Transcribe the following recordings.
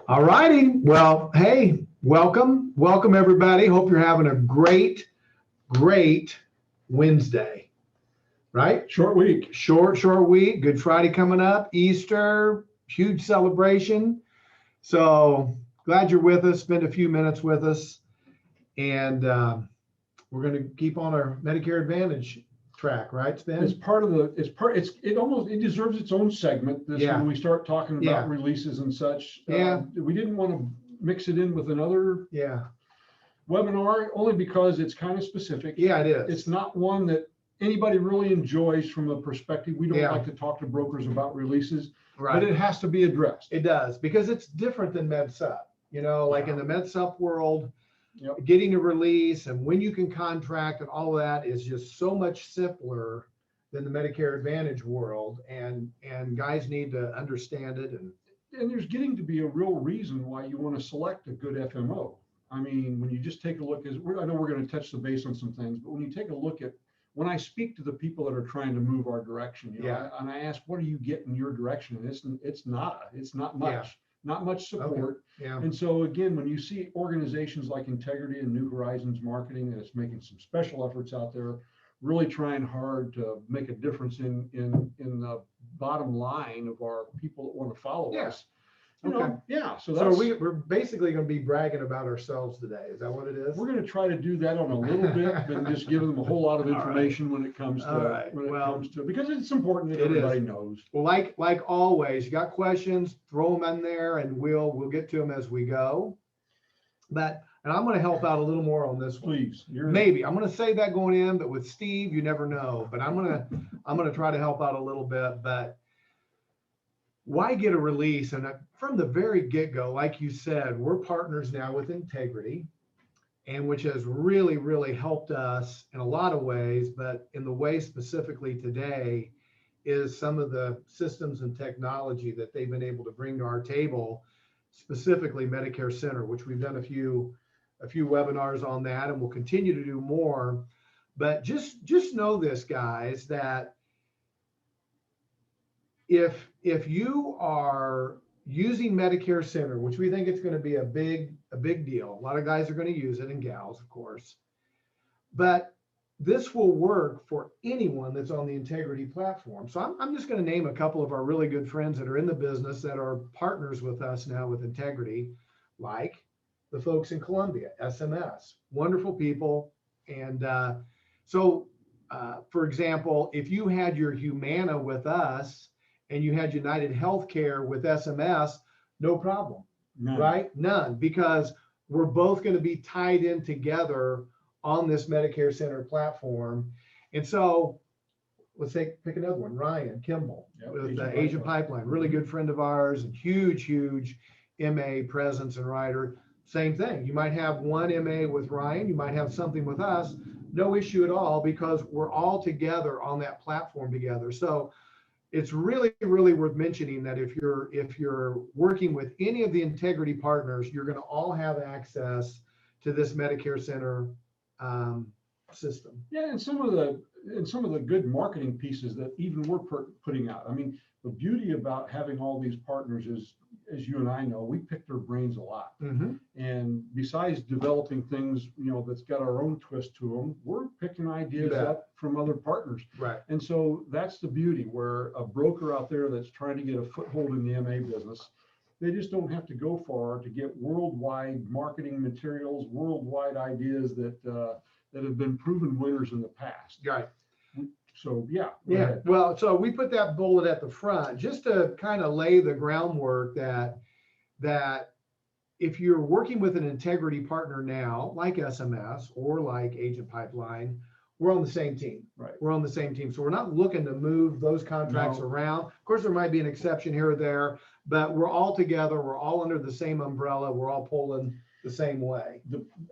All righty. Well, hey, welcome. Welcome, everybody. Hope you're having a great Wednesday, right? Short week. Short week. Good Friday coming up. Easter, huge celebration. So glad you're with us. Spend a few minutes with us. And we're going to keep on our Medicare Advantage track, right, Spen? It deserves its own segment. When we start talking about releases and such. We didn't want to mix it in with another webinar, only because it's kind of specific. Yeah, it is. It's not one that anybody really enjoys from a perspective. We don't like to talk to brokers about releases, but it has to be addressed. It does, because it's different than Med Sup. You know, like in the Med Sup world, getting a release and when you can contract and all of that is just so much simpler than the Medicare Advantage world, and guys need to understand it. And there's getting to be a real reason why you want to select a good FMO. I mean, when you just take a look, I know we're going to touch the base on some things, but when you take a look at, when I speak to the people that are trying to move our direction, and I ask, what do you get in your direction? And it's not much. Not much support. Okay. And so again, when you see organizations like Integrity and New Horizons Marketing that's making some special efforts out there, really trying hard to make a difference in the bottom line of our people that want to follow us. So we're basically going to be bragging about ourselves today. Is that what it is? We're going to try to do that on a little bit, and just give them a whole lot of information when it comes to because it's important that everybody knows. Well, like always, you got questions, throw them in there, and we'll get to them as we go. And I'm going to help out a little more on this one. Please. Maybe I'm going to say that going in, but with Steve, you never know. But I'm going to try to help out a little bit. But why get a release? And from the very get-go, like you said, we're partners now with Integrity, and which has really, really helped us in a lot of ways. But in the way specifically today is some of the systems and technology that they've been able to bring to our table, specifically Medicare Center, which we've done a few webinars on that, and we'll continue to do more. But just know this, guys, that if you are using Medicare Center, which we think it's going to be a big deal, a lot of guys are going to use it, and gals, of course, but this will work for anyone that's on the Integrity platform. So I'm just going to name a couple of our really good friends that are in the business that are partners with us now with Integrity, like the folks in Columbia, SMS, wonderful people. And for example, if you had your Humana with us and you had United Healthcare with SMS, no problem. None. Right? None, because we're both going to be tied in together on this Medicare Center platform. And so let's pick another one, Ryan Kimball with the Agent Pipeline, really good friend of ours, and huge MA presence and writer. Same thing. You might have one MA with Ryan, you might have something with us, no issue at all, because we're all together on that platform together. So it's really, really worth mentioning that if you're working with any of the Integrity partners, you're going to all have access to this Medicare Center system. Yeah, and some of the good marketing pieces that even we're putting out. I mean, the beauty about having all these partners is, as you and I know, we pick their brains a lot. Mm-hmm. And besides developing things, that's got our own twist to them, we're picking ideas up from other partners. Right. And so that's the beauty, where a broker out there that's trying to get a foothold in the MA business, they just don't have to go far to get worldwide marketing materials, worldwide ideas that have been proven winners in the past. Right. So yeah. Well, so we put that bullet at the front just to kind of lay the groundwork that if you're working with an Integrity partner now, like SMS or like Agent Pipeline, we're on the same team. Right. We're on the same team. So we're not looking to move those contracts around. Of course, there might be an exception here or there, but we're all together. We're all under the same umbrella. We're all pulling the same way.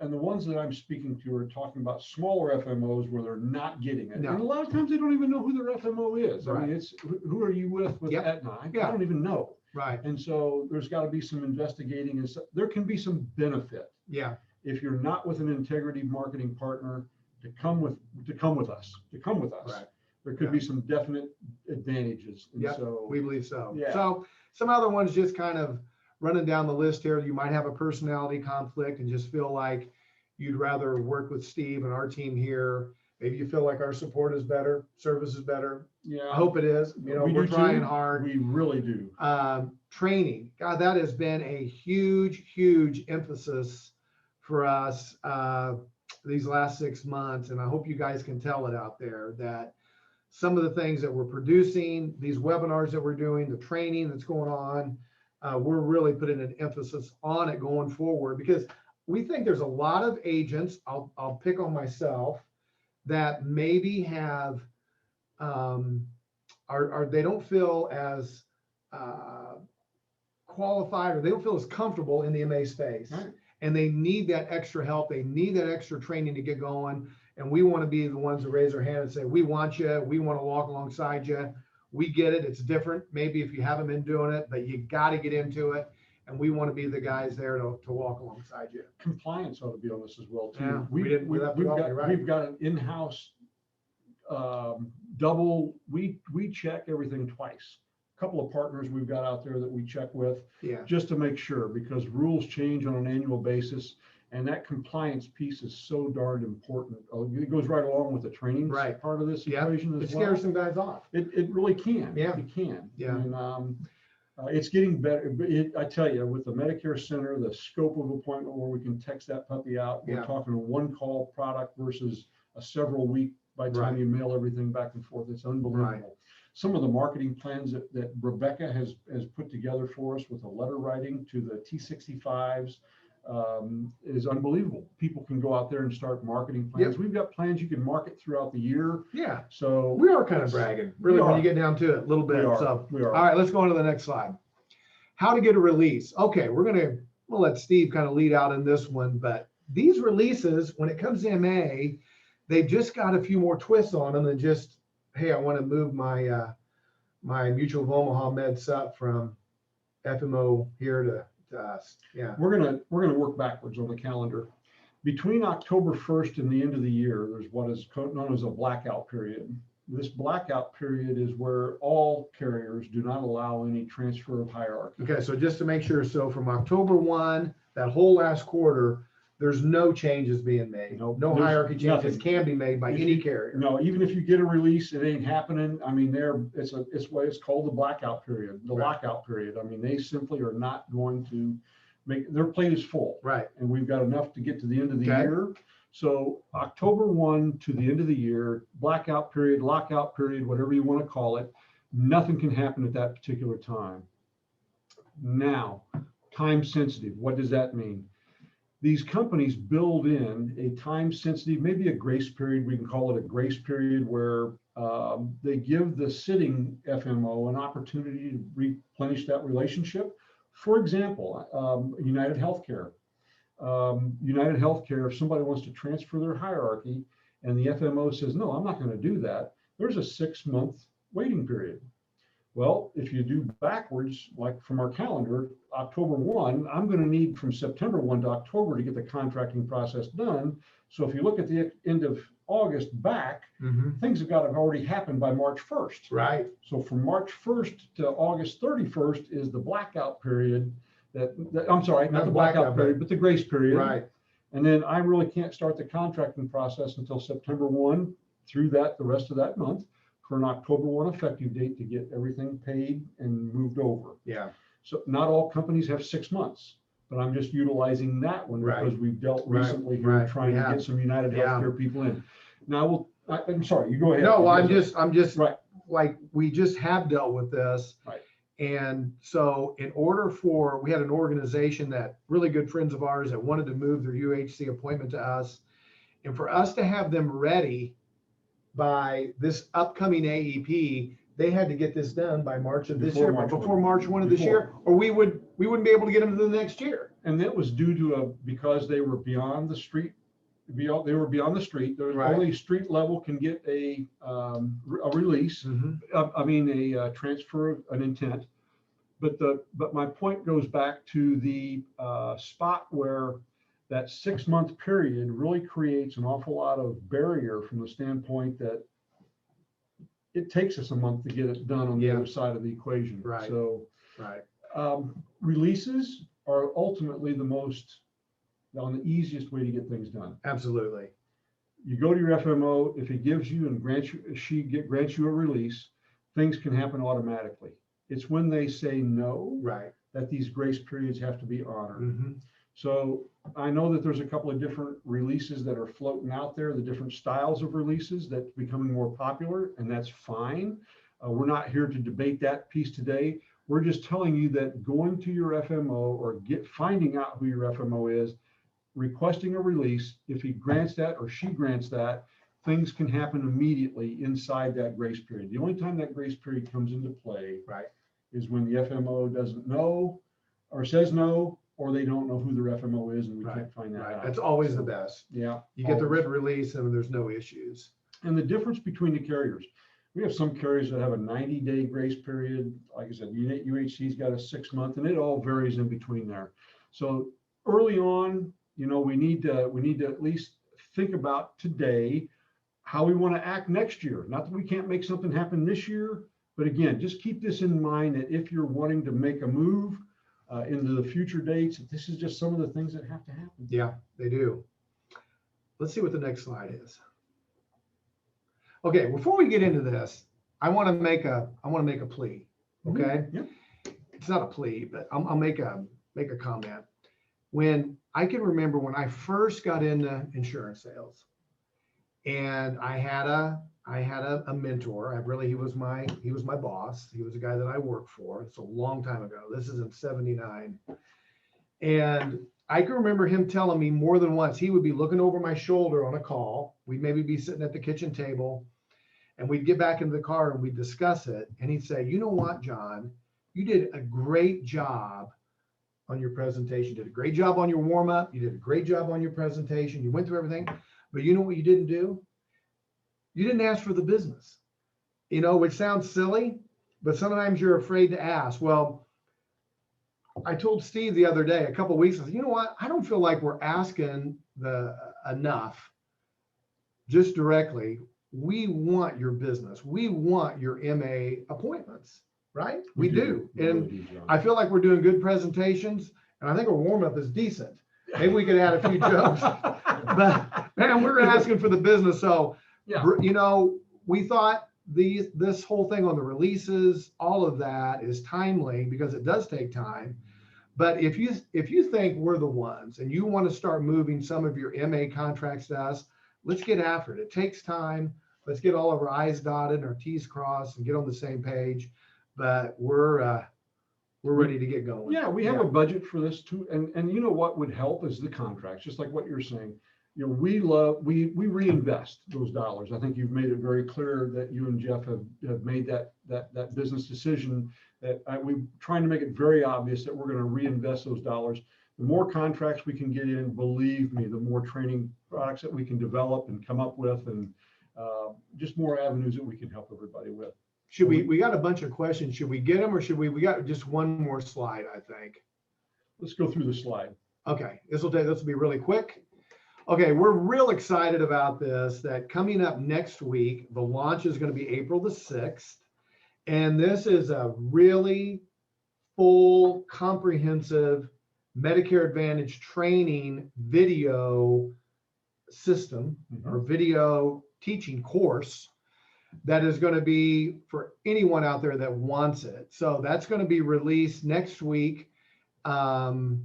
And the ones that I'm speaking to are talking about smaller FMOs where they're not getting it. No. And a lot of times they don't even know who their FMO is. Right. I mean, it's who are you with Aetna? I don't even know. Right. And so there's got to be some investigating, and there can be some benefit. Yeah. If you're not with an Integrity marketing partner, to come with us. Right. There could be some definite advantages. And yeah, so we believe so. Yeah. So some other ones just kind of running down the list here, you might have a personality conflict and just feel like you'd rather work with Steve and our team here. Maybe you feel like our support is better, service is better. Yeah. I hope it is. You know, we're trying hard. We really do. Training, God, that has been a huge, huge emphasis for us these last 6 months. And I hope you guys can tell it out there that some of the things that we're producing, these webinars that we're doing, the training that's going on, we're really putting an emphasis on it going forward, because we think there's a lot of agents, I'll pick on myself, that maybe have, they don't feel as qualified, or they don't feel as comfortable in the MA space. Right. And they need that extra help. They need that extra training to get going. And we want to be the ones that raise our hand and say, we want you. We want to walk alongside you. We get it. It's different. Maybe if you haven't been doing it, but you got to get into it. And we want to be the guys there to walk alongside you. Compliance ought to be on this as well too. Yeah, We've got an in-house double. We check everything twice. A couple of partners we've got out there that we check with, just to make sure, because rules change on an annual basis, and that compliance piece is so darn important. It goes right along with the training part of this equation as well. It scares some guys off. It really can. Yeah, it can. Yeah. And it's getting better. I tell you, with the Medicare Center, the scope of appointment where we can text that puppy out, we're talking a one-call product versus a several week by the time you mail everything back and forth. It's unbelievable. Right. Some of the marketing plans that Rebecca has put together for us with the letter writing to the T65s is unbelievable. People can go out there and start marketing plans. We've got plans you can market throughout the year. Yeah. So we are kind of bragging, really, when you get down to it a little bit. We are. All right, let's go on to the next slide. How to get a release. Okay, we'll let Steve kind of lead out in this one, but these releases, when it comes to MA, they've just got a few more twists on them than just, hey, I want to move my my Mutual of Omaha Med Sup from FMO here to us. Yeah. We're gonna work backwards on the calendar. Between October 1st and the end of the year, there's what is known as a blackout period. This blackout period is where all carriers do not allow any transfer of hierarchy. Okay, so just to make sure, so from October 1, that whole last quarter, there's no changes being made. No hierarchy changes can be made by any carrier. No, even if you get a release, it ain't happening. I mean, it's what it's called the blackout period, the lockout period. I mean, they simply are not going to make, their plate is full. Right. And we've got enough to get to the end of the year. So October 1 to the end of the year, blackout period, lockout period, whatever you want to call it, nothing can happen at that particular time. Now, time sensitive, what does that mean? These companies build in a time sensitive, maybe a grace period, we can call it a grace period, where they give the sitting FMO an opportunity to replenish that relationship. For example, United Healthcare. United Healthcare, if somebody wants to transfer their hierarchy and the FMO says, no, I'm not going to do that, there's a 6-month waiting period. Well, if you do backwards, like from our calendar, October 1, I'm going to need from September 1 to October to get the contracting process done. So if you look at the end of August back, things have got to have already happened by March 1st. Right. So from March 1st to August 31st is the blackout period. I'm sorry, not the blackout period, but the grace period. Right. And then I really can't start the contracting process until September 1 through the rest of that month, for an October 1 effective date to get everything paid and moved over. Yeah. So not all companies have 6 months, but I'm just utilizing that one because we've dealt recently here trying to get some United Healthcare people in. Now, I'm sorry, you go ahead. No, I'm just like, we just have dealt with this. Right. And so we had an organization that really good friends of ours that wanted to move their UHC appointment to us. And for us to have them ready by this upcoming AEP, they had to get this done by March of this year, before March 1 of this year, or we wouldn't be able to get them to the next year. And that was due to because they were beyond the street. They were beyond the street. There was only street level can get a release. I mean, a transfer, an intent. But my point goes back to the spot where that 6-month period really creates an awful lot of barrier from the standpoint that it takes us a month to get it done on the other side of the equation. Right. So Releases are ultimately the easiest way to get things done. Absolutely. You go to your FMO, if he gives you and grants you a release, things can happen automatically. It's when they say no, Right. that these grace periods have to be honored. Mm-hmm. So I know that there's a couple of different releases that are floating out there, the different styles of releases that's becoming more popular, and that's fine. We're not here to debate that piece today. We're just telling you that going to your FMO or finding out who your FMO is, requesting a release, if he grants that or she grants that, things can happen immediately inside that grace period. The only time that grace period comes into play, right, is when the FMO doesn't know or says no, or they don't know who their FMO is and we can't find that out. That's always the best. Yeah. You get the written release and there's no issues. And the difference between the carriers, we have some carriers that have a 90-day grace period. Like I said, UHC's got a 6-month, and it all varies in between there. So early on, we need to at least think about today how we want to act next year. Not that we can't make something happen this year, but again, just keep this in mind that if you're wanting to make a move into the future dates, this is just some of the things that have to happen. Yeah, they do. Let's see what the next slide is. Okay, before we get into this, I want to make a plea. Okay, Mm-hmm. Yep. It's not a plea, but I'll make a comment. When I can remember when I first got into insurance sales, and I had a mentor. He was my boss. He was a guy that I worked for. It's a long time ago. This is in '79, and I can remember him telling me more than once. He would be looking over my shoulder on a call. We'd maybe be sitting at the kitchen table, and we'd get back into the car and we'd discuss it. And he'd say, "You know what, John? You did a great job on your presentation. You did a great job on your warm up. You did a great job on your presentation. You went through everything. But you know what you didn't do? You didn't ask for the business." Which sounds silly, but sometimes you're afraid to ask. Well, I told Steve the other day, a couple of weeks ago, you know what? I don't feel like we're asking enough just directly. We want your business. We want your MA appointments, right? We do. And I feel like we're doing good presentations, and I think our warm up is decent. Maybe we could add a few jokes, but man, we're asking for the business. So, yeah, we thought this whole thing on the releases, all of that is timely because it does take time. But if you think we're the ones and you want to start moving some of your MA contracts to us, let's get after it. It takes time. Let's get all of our I's dotted and our T's crossed and get on the same page. But we're ready to get going. Yeah, we have a budget for this too. And you know what would help is the contracts, just like what you're saying. We reinvest those dollars. I think you've made it very clear that you and Jeff have made that business decision, that we're trying to make it very obvious that we're going to reinvest those dollars. The more contracts we can get in, believe me, the more training products that we can develop and come up with, and just more avenues that we can help everybody with. Should we got a bunch of questions. Should we get them, or should we got just one more slide, I think. Let's go through the slide. Okay, this will be really quick. Okay, we're real excited about this, that coming up next week, the launch is going to be April the 6th. And this is a really full, comprehensive Medicare Advantage training video system or video teaching course that is going to be for anyone out there that wants it. So that's going to be released next week. And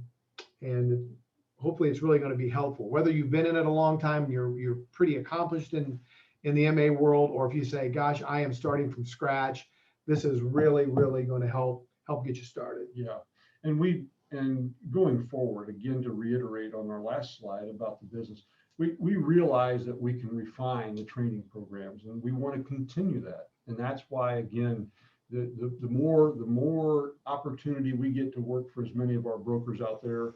hopefully it's really going to be helpful. Whether you've been in it a long time, you're pretty accomplished in the MA world, or if you say, gosh, I am starting from scratch, this is really, really going to help get you started. Yeah. And going forward, again, to reiterate on our last slide about the business, we realize that we can refine the training programs, and we want to continue that. And that's why, again, the more opportunity we get to work for as many of our brokers out there,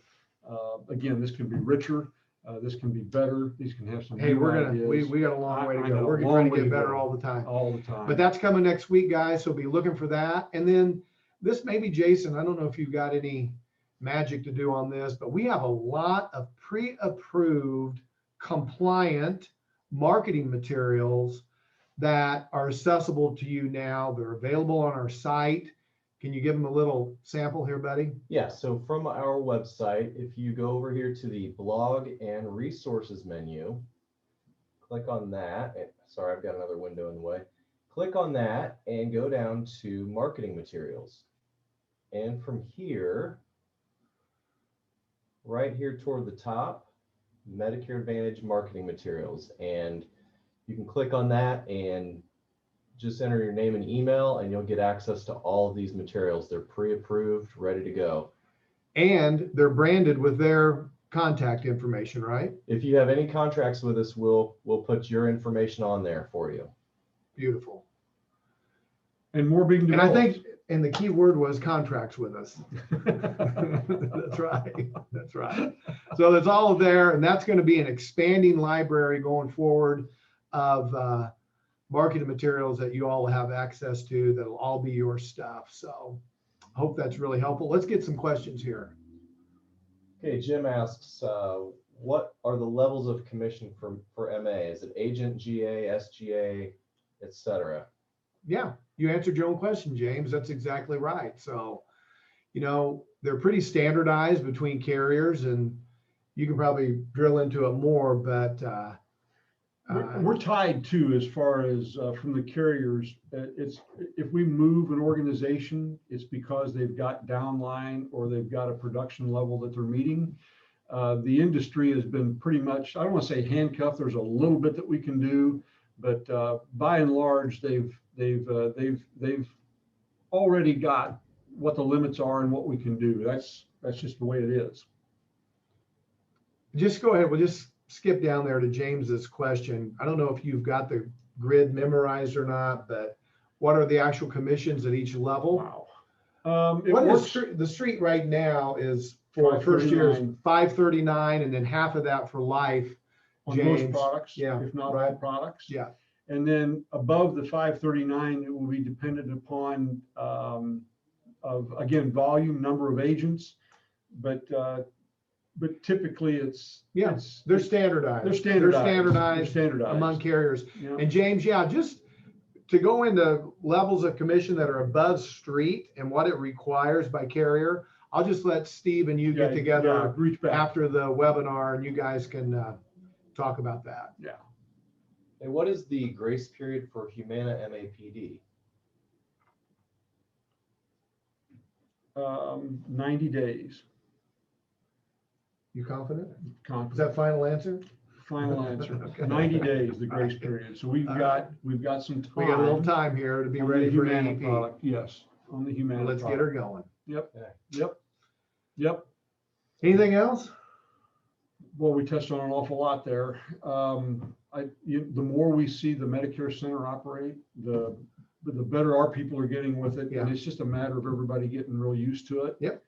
again, this can be richer, this can be better, these can have some new ideas. We got a long way to go. We're trying to get better all the time. All the time. But that's coming next week, guys, so be looking for that. And then this, maybe Jason, I don't know if you've got any magic to do on this, but we have a lot of pre-approved compliant marketing materials that are accessible to you now. They're available on our site. Can you give them a little sample here, buddy? Yeah, so from our website, if you go over here to the blog and resources menu, click on that. Sorry, I've got another window in the way. Click on that and go down to marketing materials. And from here, right here toward the top, Medicare Advantage marketing materials. And you can click on that and just enter your name and email, and you'll get access to all of these materials. They're pre-approved, ready to go. And they're branded with their contact information, right? If you have any contracts with us, we'll put your information on there for you. Beautiful. And more being And developed. I think, and the key word was contracts with us. That's right. That's right. So it's all there, and that's going to be an expanding library going forward of marketing materials that you all have access to. That'll all be your stuff. So I hope that's really helpful. Let's get some questions here. Okay, Jim asks, what are the levels of commission for MA? Is it agent, GA, SGA, etc.? Yeah, you answered your own question, James. That's exactly right. So, you know, they're pretty standardized between carriers, and you can probably drill into it more, but we're tied too, as far as from the carriers. It's if we move an organization, it's because they've got downline or they've got a production level that they're meeting. The industry has been pretty much, I don't want to say handcuffed. There's a little bit that we can do, but by and large, they've already got what the limits are and what we can do. That's just the way it is. just go ahead. We'll just skip down there to James's question. I don't know if you've got the grid memorized or not, but what are the actual commissions at each level? Wow. What is the street right now is for first year's 539, and then half of that for life. On James, most products, yeah, if not all right. products. Yeah. And then above the 539, it will be dependent upon, of again, volume, number of agents, but typically it's they're standardized. They're standardized. They're standardized standardized among carriers. Yeah. And James, just to go into levels of commission that are above street and what it requires by carrier, I'll just let Steve and you get together reach back after the webinar, and you guys can talk about that. Yeah. And what is the grace period for Humana MAPD? 90 days. You confident? Is Confident. that final answer? Final answer. Okay. 90 days, the grace period. So we've got some time. We got a little time here to be on ready the for Humana AEP. product. Yes, on the Humana Let's get product. her going. Yep. Anything else? Well, we touched on an awful lot there. The more we see the Medicare Center operate, the better our people are getting with it. Yeah. And it's just a matter of everybody getting real used to it. Yep.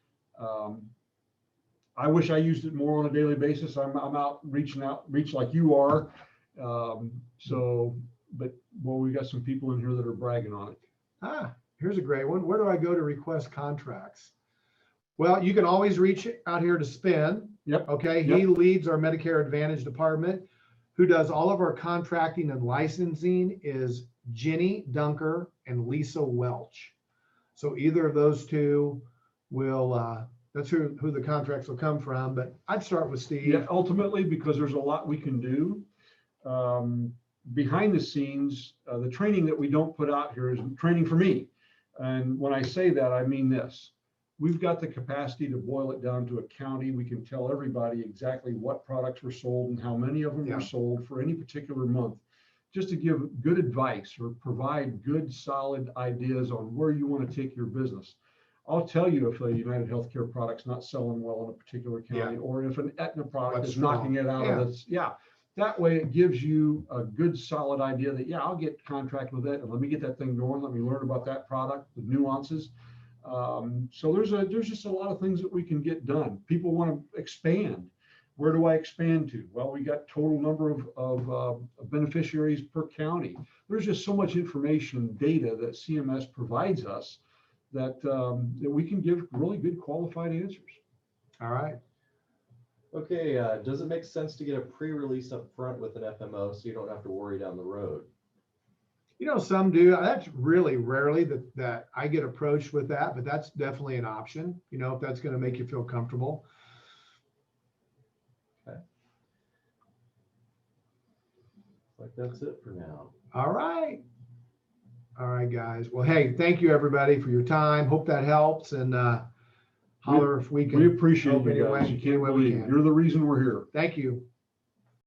I wish I used it more on a daily basis. I'm out reach like you are. But we got some people in here that are bragging on it. Here's a great one. Where do I go to request contracts? Well, you can always reach out here to Spin. Yep. Okay. Yep. He leads our Medicare Advantage department. Who does all of our contracting and licensing is Jenny Dunker and Lisa Welch. So either of those two will, that's who the contracts will come from. But I'd start with Steve. Yeah, ultimately, because there's a lot we can do. Behind the scenes, the training that we don't put out here is training for me. And when I say that, I mean this. We've got the capacity to boil it down to a county. We can tell everybody exactly what products were sold and how many of them were sold for any particular month, just to give good advice or provide good, solid ideas on where you want to take your business. I'll tell you if a United Healthcare product's not selling well in a particular county, or if an Aetna product is knocking it out of this. That way it gives you a good, solid idea that, I'll get contract with it, and let me get that thing going. Let me learn about that product, the nuances. So there's just a lot of things that we can get done. People want to expand. Where do I expand to? Well, we got total number of beneficiaries per county. There's just so much information and data that CMS provides us that we can give really good qualified answers. All right. Okay, does it make sense to get a pre-release up front with an FMO so you don't have to worry down the road? You know, some do. That's really rarely that I get approached with that, but that's definitely an option, you know, if that's going to make you feel comfortable. Like that's it for now. All right. All right, guys. Well, hey, thank you everybody for your time. Hope that helps, and holler if we can. We appreciate help you any guys. way- You any can't way we believe it. can. You're the reason we're here. Thank you.